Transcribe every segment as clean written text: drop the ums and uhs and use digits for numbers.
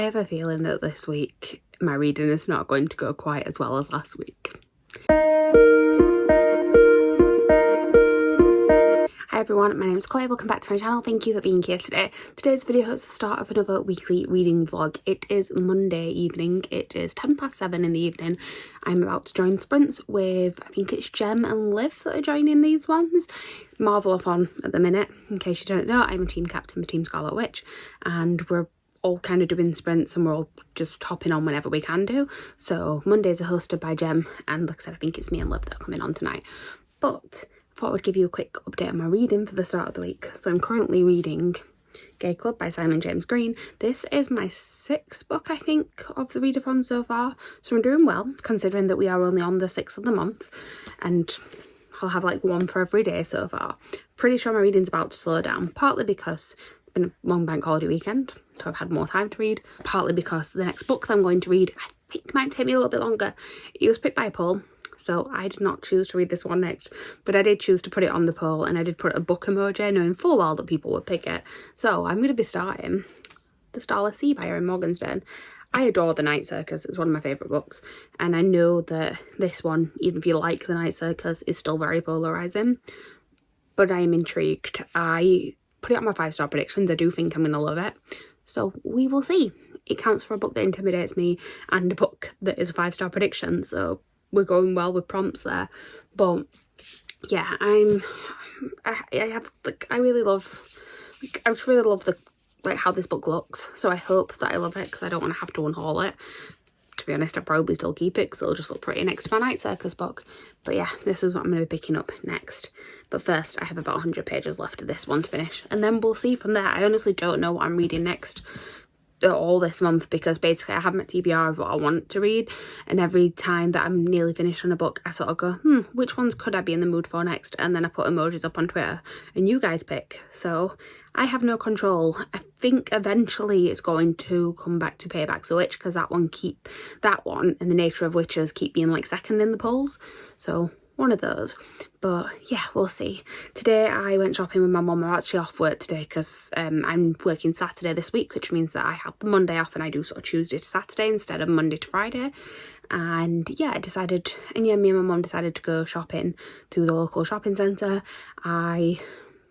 have a feeling that this week my reading is not going to go quite as well as last week. Hi everyone, my name is Chloe, welcome back to my channel. Thank you for being here today. Today's video is the start of another weekly reading vlog. It is Monday evening, it is 7:10 in the evening. I'm about to join sprints with, I think it's Jem and Liv that are joining these ones. MARVELATHON at the minute. In case you don't know, I'm a team captain for Team Scarlet Witch, and we're all kind of doing sprints and we're all just hopping on whenever we can do. So Mondays are hosted by Jem, and like I said, I think it's me and Liv that are coming on tonight. But I thought I would give you a quick update on my reading for the start of the week. So I'm currently reading Gay Club by Simon James Green. This is my 6th book, I think, of the readathon so far. So I'm doing well, considering that we are only on the 6th of the month. And I'll have like one for every day so far. Pretty sure my reading's about to slow down, partly because it's been a long bank holiday weekend, so I've had more time to read. Partly because the next book that I'm going to read, I think might take me a little bit longer. It was picked by a poll. So I did not choose to read this one next, but I did choose to put it on the poll, and I did put a book emoji knowing full well that people would pick it. So I'm going to be starting The Starless Sea by Erin Morgenstern. I adore The Night Circus, it's one of my favourite books, and I know that this one, even if you like The Night Circus, is still very polarising, but I am intrigued. I put it on my 5-star predictions. I do think I'm going to love it, so we will see. It counts for a book that intimidates me and a book that is a 5-star prediction, so we're going well with prompts there. But yeah, I really love the how this book looks, so I hope that I love it, because I don't want to have to unhaul it. To be honest, I'll probably still keep it because it'll just look pretty next to my Night Circus book. But yeah, this is what I'm going to be picking up next. But first, I have about 100 pages left of this one to finish, and then we'll see from there. I honestly don't know what I'm reading next all this month, because basically I have my TBR of what I want to read, and every time that I'm nearly finished on a book I sort of go, which ones could I be in the mood for next, and then I put emojis up on Twitter and you guys pick. So I have no control. I think eventually it's going to come back to Payback's a Witch, because that one and The Nature of Witches keep being like second in the polls, so one of those. But yeah, we'll see. Today I went shopping with my mum. I'm actually off work today because I'm working Saturday this week, which means that I have the Monday off, and I do sort of Tuesday to Saturday instead of Monday to Friday. And yeah, me and my mum decided to go shopping to the local shopping centre. I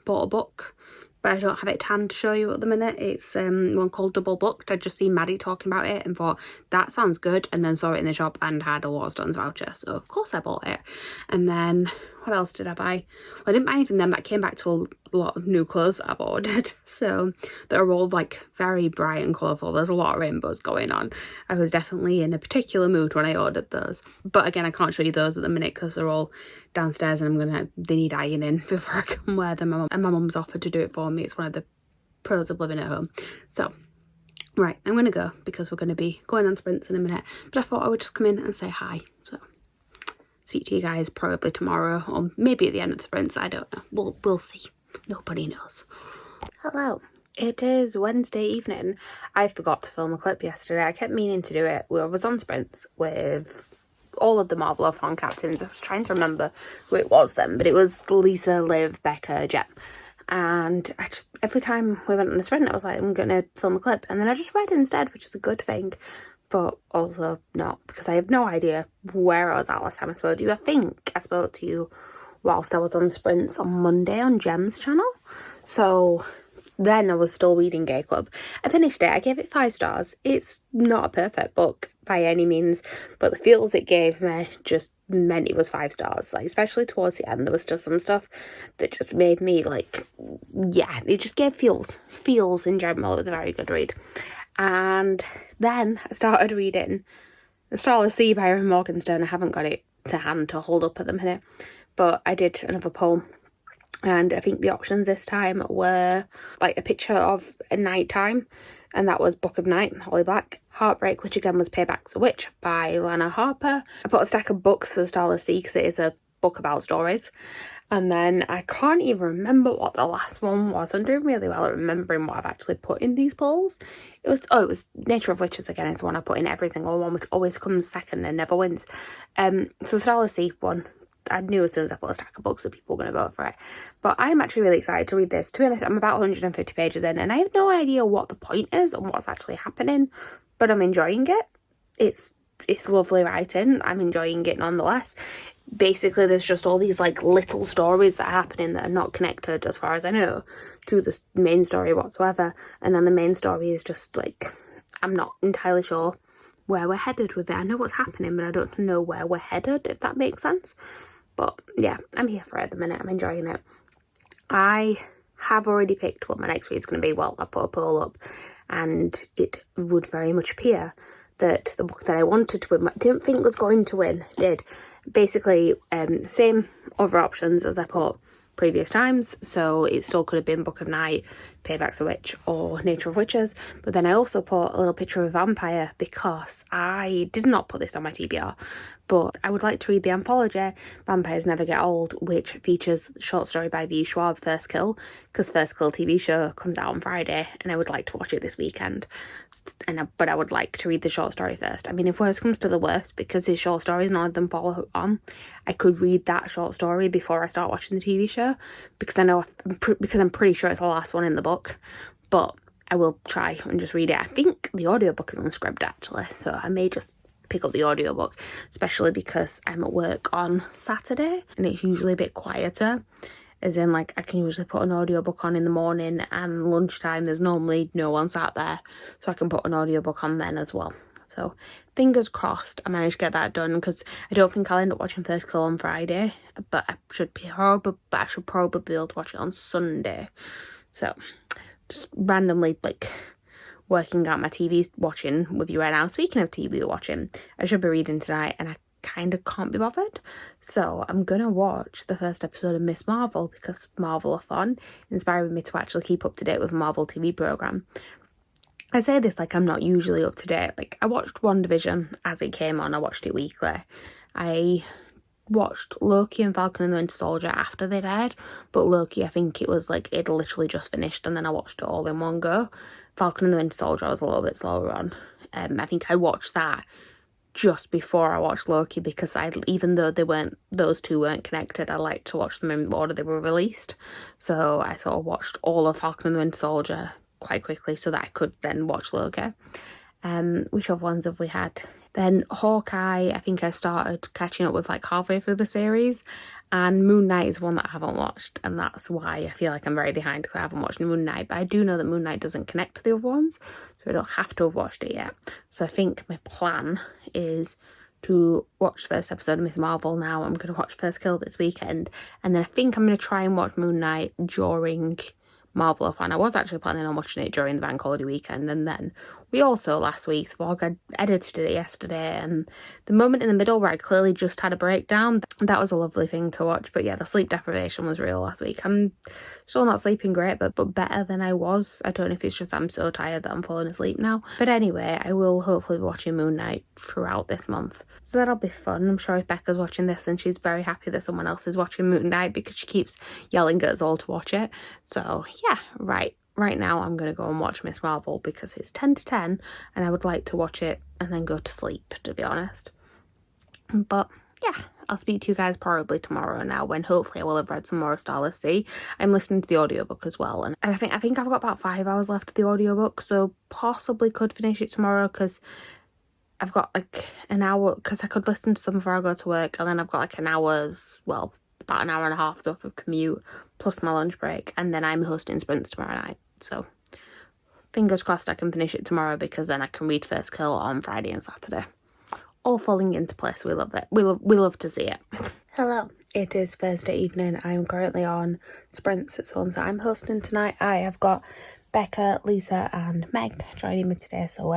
bought a book, but I don't have it at hand to show you at the minute. It's one called Double Booked. I'd just seen Maddie talking about it and thought, that sounds good, and then saw it in the shop and had a Waterstones voucher, so of course I bought it. And then, what else did I buy? Well, I didn't buy anything then, but I came back to a lot of new clothes that I've ordered. So they're all like very bright and colourful. There's a lot of rainbows going on. I was definitely in a particular mood when I ordered those. But again, I can't show you those at the minute because they're all downstairs, and they need ironing before I can wear them. And my mum's offered to do it for me. It's one of the pros of living at home. So right, I'm going to go because we're going to be going on sprints in a minute. But I thought I would just come in and say hi. So speak to you guys probably tomorrow, or maybe at the end of the sprints. I don't know. We'll see. Nobody knows. Hello. It is Wednesday evening. I forgot to film a clip yesterday. I kept meaning to do it. I was on sprints with all of the MARVELATHon captains. I was trying to remember who it was then, but it was Lisa, Liv, Becca, Jem. And every time we went on a sprint, I was like, I'm going to film a clip. And then I just read instead, which is a good thing. But also not, because I have no idea where I was at last time I spoke to you. I think I spoke to you whilst I was on sprints on Monday on Jem's channel. So then I was still reading Gay Club. I finished it. I gave it 5 stars. It's not a perfect book by any means, but the feels it gave me just meant it was 5 stars. Like, especially towards the end, there was just some stuff that just made me like, yeah, it just gave feels in general. It was a very good read. And then I started reading The Starless Sea by Erin Morgenstern. I haven't got it to hand to hold up at the minute, but I did another poll, and I think the options this time were like a picture of a night time, and that was Book of Night, Holly Black. Heartbreak, which again was Payback's a Witch by Lana Harper. I put a stack of books for The Starless Sea because it is a book about stories. And then I can't even remember what the last one was. I'm doing really well at remembering what I've actually put in these polls. It was Nature of Witches again. It's the one I put in every single one, which always comes second and never wins. So Starless Sea one, I knew as soon as I put a stack of books that people were going to vote for it. But I'm actually really excited to read this. To be honest, I'm about 150 pages in, and I have no idea what the point is and what's actually happening. but I'm enjoying it. It's lovely writing. I'm enjoying it nonetheless. Basically, there's just all these like little stories that are happening that are not connected, as far as I know, to the main story whatsoever. And then the main story is just like, I'm not entirely sure where we're headed with it. I know what's happening, but I don't know where we're headed, if that makes sense. But yeah, I'm here for it at the minute. I'm enjoying it. I have already picked what my next read's going to be. Well, I put a poll up, and it would very much appear that the book that I wanted to win, I didn't think was going to win, did. Basically, same other options as I put previous times, so it still could have been Book of Night, Payback's a Witch, or Nature of Witches, but then I also put a little picture of a vampire because I did not put this on my TBR, but I would like to read the anthology Vampires Never Get Old, which features a short story by V. Schwab, First Kill, because First Kill TV show comes out on Friday, and I would like to watch it this weekend, but I would like to read the short story first. I mean, if worst comes to the worst, because his short stories, none of them follow on, I could read that short story before I start watching the TV show, because I'm pretty sure it's the last one in the book, but I will try and just read it. I think the audiobook is unscripted actually, so I may just pick up the audiobook, especially because I'm at work on Saturday and it's usually a bit quieter, as in like I can usually put an audiobook on in the morning, and lunchtime there's normally no one sat there, so I can put an audiobook on then as well. So fingers crossed I managed to get that done, because I don't think I'll end up watching First Kill on Friday, but I should probably be able to watch it on Sunday. So just randomly like working out my TV watching with you right now. Speaking of TV watching, I should be reading tonight and I kind of can't be bothered, so I'm gonna watch the first episode of Miss Marvel, because MARVELATHON inspired me to actually keep up to date with a Marvel TV program. I say this like I'm not usually up to date. Like, I watched WandaVision as it came on. I watched it weekly. I watched Loki and Falcon and the Winter Soldier after they'd aired, but Loki, I think it was like it literally just finished and then I watched it all in one go. Falcon and the Winter Soldier I was a little bit slower on. I think I watched that just before I watched Loki, because even though those two weren't connected, I like to watch them in the order they were released. So I sort of watched all of Falcon and the Winter Soldier quite quickly so that I could then watch Loki. Which other ones have we had? Then Hawkeye, I think I started catching up with like halfway through the series, and Moon Knight is one that I haven't watched, and that's why I feel like I'm very behind, because I haven't watched Moon Knight, but I do know that Moon Knight doesn't connect to the other ones, so I don't have to have watched it yet. So I think my plan is to watch the first episode of Miss Marvel now. I'm going to watch First Kill this weekend, and then I think I'm going to try and watch Moon Knight during MARVELATHON. I was actually planning on watching it during the bank holiday weekend, and then we also last week's vlog, I edited it yesterday, and the moment in the middle where I clearly just had a breakdown, that was a lovely thing to watch. But yeah, the sleep deprivation was real last week. I'm still not sleeping great, but better than I was. I don't know if it's just I'm so tired that I'm falling asleep now. But anyway, I will hopefully be watching Moon Knight throughout this month, so that'll be fun. I'm sure if Becca's watching this and she's very happy that someone else is watching Moon Knight, because she keeps yelling at us all to watch it. So yeah, right now I'm going to go and watch Miss Marvel, because it's 10 to 10 and I would like to watch it and then go to sleep, to be honest. But yeah, I'll speak to you guys probably tomorrow now, when hopefully I will have read some more of Starless Sea. I'm listening to the audiobook as well, and I think I've got about 5 hours left of the audiobook, so possibly could finish it tomorrow, because I've got like an hour, because I could listen to some before I go to work, and then I've got like an hour's, well, about an hour and a half worth of commute plus my lunch break, and then I'm hosting sprints tomorrow night, so fingers crossed I can finish it tomorrow, because then I can read First Kill on Friday and Saturday. All falling into place. We love it. We love to see it. Hello, it is Thursday evening. I'm currently on sprints at Swans. I'm hosting tonight. I have got Becca, Lisa and Meg joining me today, so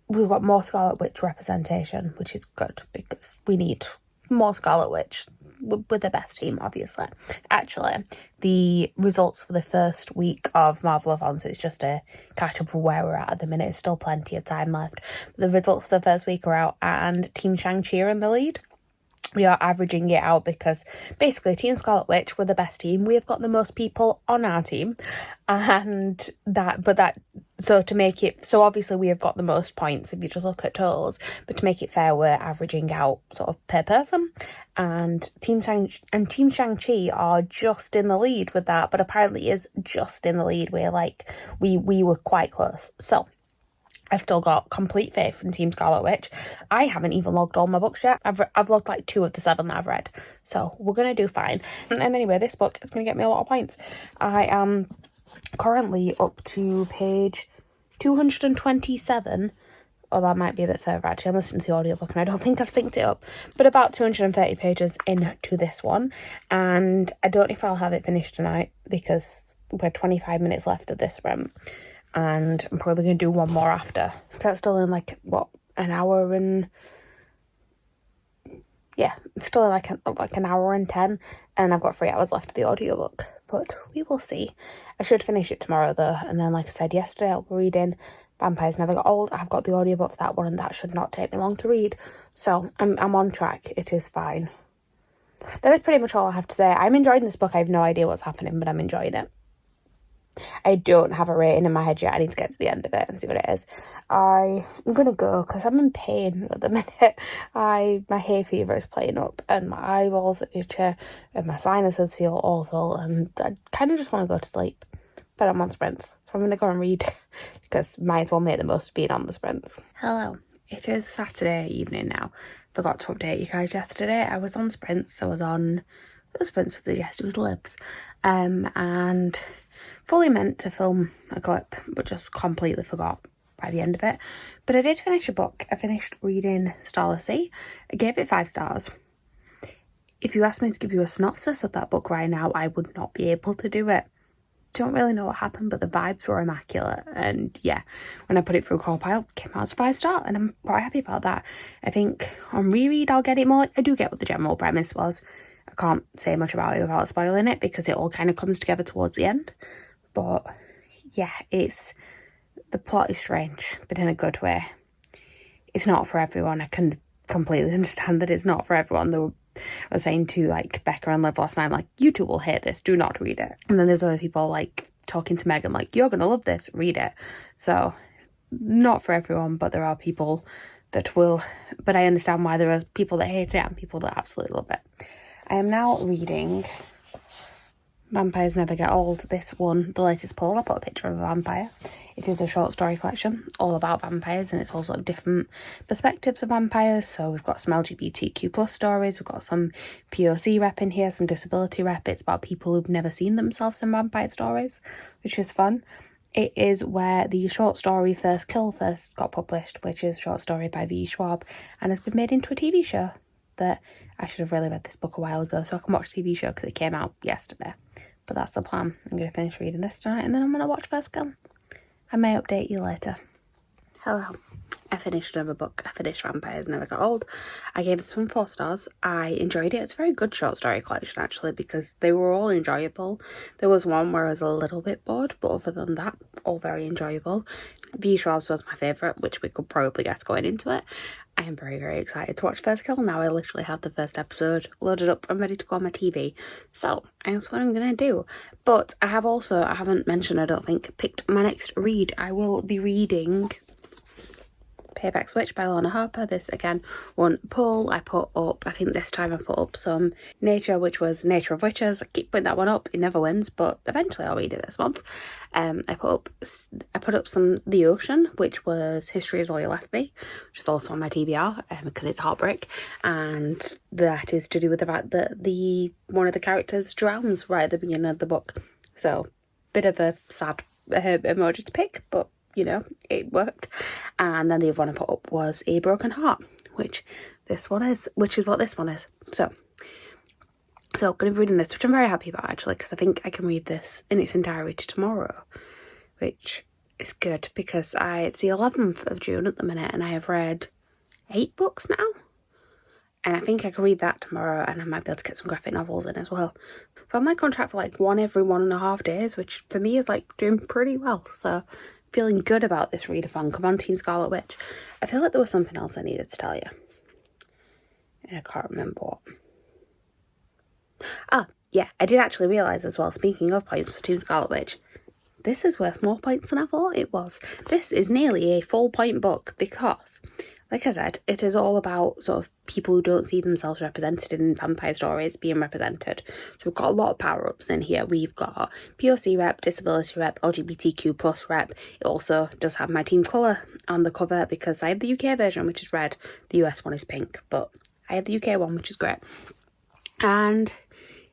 we've got more Scarlet Witch representation, which is good, because we need more Scarlet Witch. With the best team, obviously. Actually, the results for the first week of MARVELATHON, so it's just a catch up of where we're at the minute. There's still plenty of time left. The results for the first week are out, and Team Shang-Chi are in the lead. We are averaging it out, because basically Team Scarlet Witch were the best team. We have got the most people on our team, and so obviously we have got the most points if you just look at totals, but to make it fair, we're averaging out sort of per person, and Team Shang-Chi are just in the lead with that, but apparently is just in the lead. We were quite close. So I've still got complete faith in Team Scarlet Witch. I haven't even logged all my books yet. I've logged like 2 of the 7 that I've read. So we're going to do fine. And anyway, this book is going to get me a lot of points. I am currently up to page 227. Or that might be a bit further actually. I'm listening to the audiobook and I don't think I've synced it up. But about 230 pages into this one. And I don't know if I'll have it finished tonight because we're 25 minutes left of this room. And I'm probably going to do one more after. So that's still in like, what, an hour and... Yeah, it's still in like an hour and 10. And I've got 3 hours left of the audiobook. But we will see. I should finish it tomorrow though. And then like I said yesterday, I'll be reading Vampires Never Got Old. I've got the audiobook for that one and that should not take me long to read. So I'm on track. It is fine. That is pretty much all I have to say. I'm enjoying this book. I have no idea what's happening, but I'm enjoying it. I don't have a rating in my head yet. I need to get to the end of it and see what it is. I'm going to go because I'm in pain at the minute. My hay fever is playing up and my eyeballs are itchy and my sinuses feel awful and I kind of just want to go to sleep. But I'm on sprints, so I'm going to go and read because might as well make the most of being on the sprints. Hello, it is Saturday evening now. Forgot to update you guys yesterday. I was on sprints, so I was on... It was sprints with the yes, it was libs. And fully meant to film a clip, but just completely forgot by the end of it. But I did finish a book. I finished reading Starless Sea. I gave it 5 stars. If you asked me to give you a synopsis of that book right now, I would not be able to do it. Don't really know what happened, but the vibes were immaculate. And yeah, when I put it through Callpile, it came out as a 5-star, and I'm quite happy about that. I think on reread, I'll get it more. I do get what the general premise was. I can't say much about it without spoiling it because it all kind of comes together towards the end. But yeah, the plot is strange, but in a good way. It's not for everyone. I can completely understand that it's not for everyone. I was saying to like Becca and Liv last night, like, you two will hate this, do not read it. And then there's other people like talking to Megan, like, you're gonna love this, read it. So not for everyone, but there are people that will. But I understand why there are people that hate it and people that absolutely love it. I am now reading Vampires Never Get Old. This one, the latest poll, I put a picture of a vampire. It is a short story collection all about vampires, and it's also different perspectives of vampires. So we've got some LGBTQ plus stories, we've got some POC rep in here, some disability rep. It's about people who've never seen themselves in vampire stories, which is fun. It is where the short story First Kill first got published, which is a short story by V. Schwab, and has been made into a TV show. That I should have really read this book a while ago so I can watch the TV show because it came out yesterday. But that's the plan. I'm going to finish reading this tonight and then I'm going to watch First Kill. I may update you later. Hello. I finished another book. I finished Vampires Never Got Old. I gave this one 4 stars. I enjoyed it. It's a very good short story collection actually because they were all enjoyable. There was one where I was a little bit bored, but other than that, all very enjoyable. V. Schwab's was my favourite, which we could probably guess going into it. I am very, very excited to watch First Kill. Now I literally have the first episode loaded up and ready to go on my TV. So that's what I'm going to do. But I haven't mentioned, I don't think, picked my next read. I will be reading Payback Switch by Lorna Harper. This again one poll I put up. I think this time I put up some Nature, which was Nature of Witches. I keep putting that one up. It never wins, but eventually I'll read it this month. I put up some The Ocean, which was History Is All You Left Me, which is also on my TBR because it's heartbreak, and that is to do with the fact that one of the characters drowns right at the beginning of the book. So bit of a sad emoji to pick, but you know, it worked. And then the other one I put up was A Broken Heart, which is what this one is. So I'm going to be reading this, which I'm very happy about actually, because I think I can read this in its entirety tomorrow, which is good because it's the 11th of June at the minute and I have read 8 books now. And I think I can read that tomorrow and I might be able to get some graphic novels in as well. So I'm like on track for like one every 1.5 days, which for me is like doing pretty well. So feeling good about this readathon. Come on, Team Scarlet Witch. I feel like there was something else I needed to tell you. And I can't remember what. Ah, yeah, I did actually realise as well, speaking of points for Team Scarlet Witch, this is worth more points than I thought it was. This is nearly a full point book because like I said, it is all about sort of people who don't see themselves represented in vampire stories being represented. So we've got a lot of power-ups in here. We've got POC rep, disability rep, LGBTQ plus rep. It also does have my team colour on the cover because I have the UK version, which is red. The US one is pink, but I have the UK one, which is great. And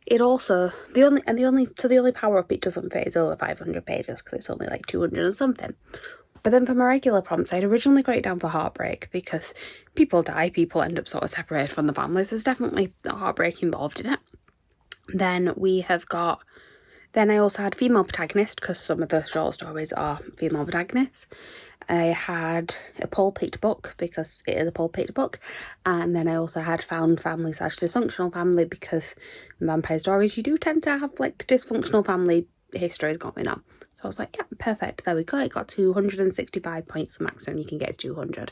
it also, the only power-up it doesn't fit is over 500 pages because it's only like 200 and something. But then for my regular prompts, I'd originally got it down for heartbreak because people die, people end up sort of separated from the families. There's definitely a heartbreak involved in it. Then I also had female protagonist because some of the short stories are female protagonists. I had a pole-picked book because it is a pole-picked book. And then I also had found family / dysfunctional family because in vampire stories you do tend to have like dysfunctional family histories going on. So I was like, yeah, perfect, there we go. It got 265 points, the maximum you can get is 200.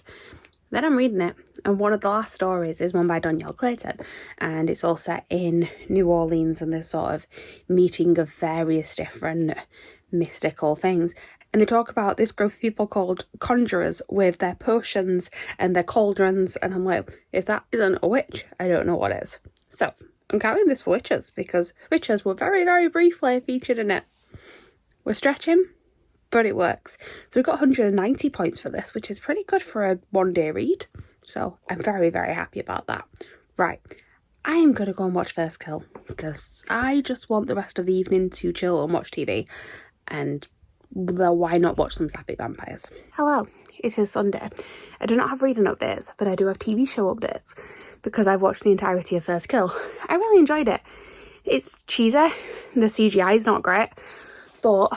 Then I'm reading it, and one of the last stories is one by Danielle Clayton, and it's all set in New Orleans and this sort of meeting of various different mystical things. And they talk about this group of people called conjurers with their potions and their cauldrons, and I'm like, if that isn't a witch, I don't know what is. So I'm counting this for witches because witches were very, very briefly featured in it. We're stretching, but it works. So we got 190 points for this, which is pretty good for a one-day read. So I'm very, very happy about that. Right, I am going to go and watch First Kill because I just want the rest of the evening to chill and watch TV. And why not watch some sappy vampires? Hello, it is Sunday. I do not have reading updates, but I do have TV show updates because I've watched the entirety of First Kill. I really enjoyed it. It's cheesy. The CGI is not great. But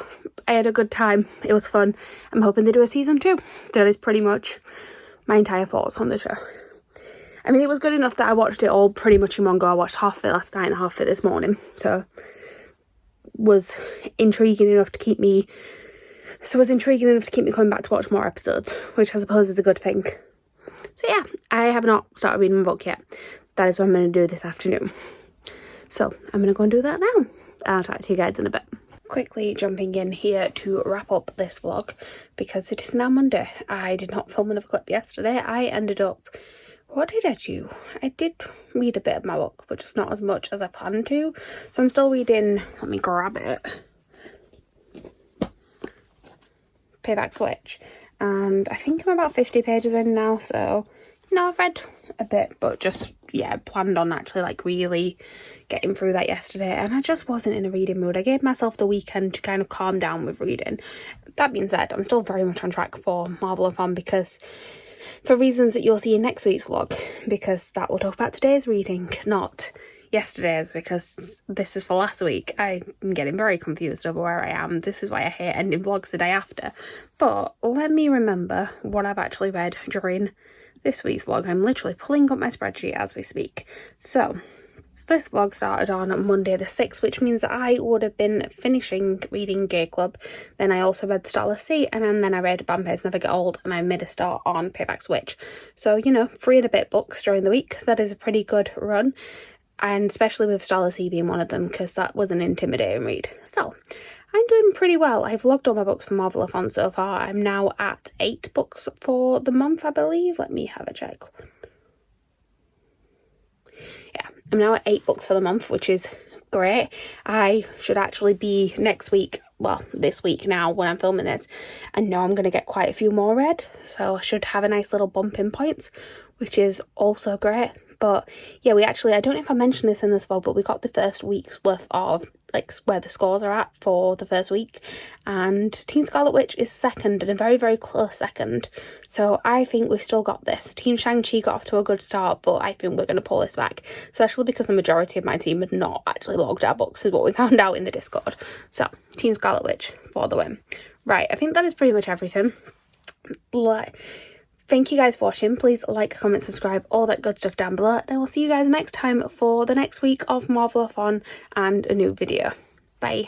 I had a good time. It was fun. I'm hoping they do a season 2. That is pretty much my entire thoughts on the show. I mean, it was good enough that I watched it all pretty much in one go. I watched half of it last night and half of it this morning. So was intriguing enough to keep me coming back to watch more episodes, which I suppose is a good thing. So yeah, I have not started reading my book yet. That is what I'm going to do this afternoon. So I'm going to go and do that now. I'll talk to you guys in a bit. Quickly jumping in here to wrap up this vlog because it is now Monday. I did not film another clip yesterday. I ended up, what did I do? I did read a bit of my book, but just not as much as I planned to. So I'm still reading, let me grab it, Payback Switch. And I think I'm about 50 pages in now, so, you know, I've read a bit, but just, yeah, planned on actually like really getting through that yesterday, and I just wasn't in a reading mood. I gave myself the weekend to kind of calm down with reading. That being said, I'm still very much on track for MARVELATHON because for reasons that you'll see in next week's vlog, because that will talk about today's reading, not yesterday's, because this is for last week. I'm getting very confused over where I am. This is why I hate ending vlogs the day after. But let me remember what I've actually read during this week's vlog. I'm literally pulling up my spreadsheet as we speak. So this vlog started on Monday the 6th, which means that I would have been finishing reading Gay Club. Then I also read Starless Sea, and then I read Vampires Never Get Old, and I made a start on Payback Switch. So, you know, 3 and a bit books during the week. That is a pretty good run, and especially with Starless Sea being one of them, because that was an intimidating read. So I'm doing pretty well. I've logged all my books for MARVELATHON so far. I'm now at 8 books for the month, I believe. Let me have a check. Yeah, I'm now at 8 books for the month, which is great. I should actually be next week, well, this week now when I'm filming this, I know I'm going to get quite a few more read, so I should have a nice little bump in points, which is also great. But yeah, I don't know if I mentioned this in this vlog, but we got the first week's worth of like where the scores are at for the first week, and Team Scarlet Witch is second, and a very, very close second. So I think we've still got this. Team Shang-Chi got off to a good start, but I think we're going to pull this back, especially because the majority of my team had not actually logged our books, is what we found out in the Discord. So Team Scarlet Witch for the win. Right, I think that is pretty much everything. Thank you guys for watching. Please like, comment, subscribe, all that good stuff down below. And I will see you guys next time for the next week of MARVELATHON and a new video. Bye.